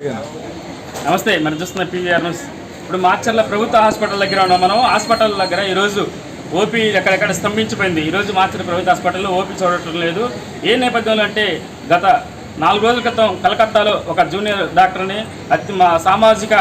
నమస్తే, మనం చూస్తున్న పీవీఆర్ న్యూస్. ఇప్పుడు మార్చర్ల ప్రభుత్వ హాస్పిటల్ దగ్గర ఉన్నాం. మనం హాస్పిటల్ దగ్గర ఈరోజు ఓపీ ఎక్కడెక్కడ స్తంభించిపోయింది. ఈరోజు మార్చర్ల ప్రభుత్వ హాస్పిటల్లో ఓపీ చూడటం లేదు. ఏ నేపథ్యంలో అంటే గత 4 రోజుల క్రితం కలకత్తాలో ఒక జూనియర్ డాక్టర్ని సామాజిక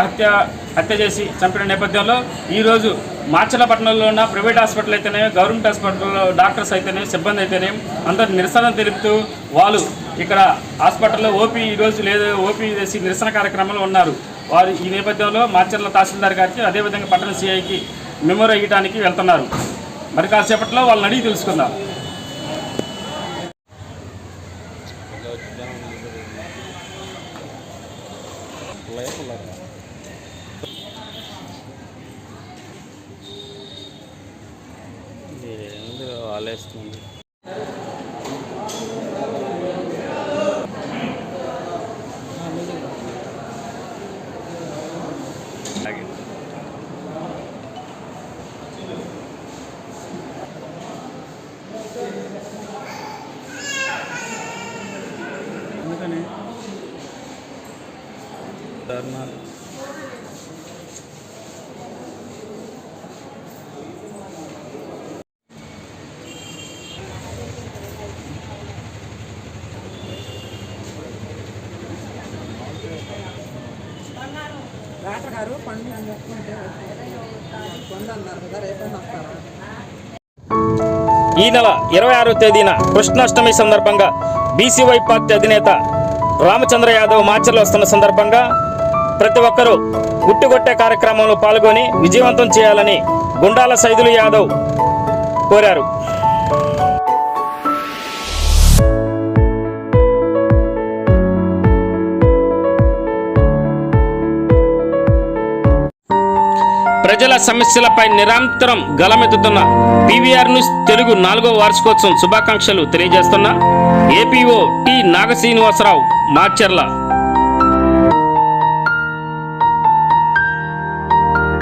హత్య చేసి చంపిన నేపథ్యంలో ఈరోజు మార్చర్లపట్నంలో ఉన్న ప్రైవేట్ హాస్పిటల్ అయితేనే, గవర్నమెంట్ హాస్పిటల్లో డాక్టర్స్ అయితేనే, సిబ్బంది అయితేనే అందరు నిరసన తెలుపుతూ వాళ్ళు ఇక్కడ హాస్పిటల్లో ఓపీ ఈరోజు లేదు, ఓపీ చేసి నిరసన కార్యక్రమంలో ఉన్నారు. వారు ఈ నేపథ్యంలో మార్చర్ల తహసీల్దార్ గారికి, అదేవిధంగా పట్టణ సిఐకి మెమోరీ ఇవ్వడానికి వెళ్తున్నారు. మరి కాసేపట్లో వాళ్ళని అడిగి తెలుసుకుందాం. ఆలేస్తుంది. ఎందుకని ధర్నాలు డాక్టర్ గారు పండు అని చెప్పుకుంటే పండు అన్నారు కదా, రేపైనా వస్తారా? ఈ నెల 26వ తేదీన కృష్ణాష్టమి సందర్భంగా బీసీవై పార్టీ అధినేత రామచంద్ర యాదవ్ మార్చర్లు వస్తున్న సందర్భంగా ప్రతి ఒక్కరూ గుట్టుకొట్టే కార్యక్రమంలో పాల్గొని విజయవంతం చేయాలని గుండాల సైదులు యాదవ్ కోరారు. ప్రజల సమస్యలపై నిరంతరం గలమెత్తుతున్న పీవీఆర్ న్యూస్ తెలుగు 4వ వార్షికోత్సవం శుభాకాంక్షలు తెలియజేస్తున్న ఏపీఓ టి నాగ శ్రీనివాసరావు మార్చర్ల.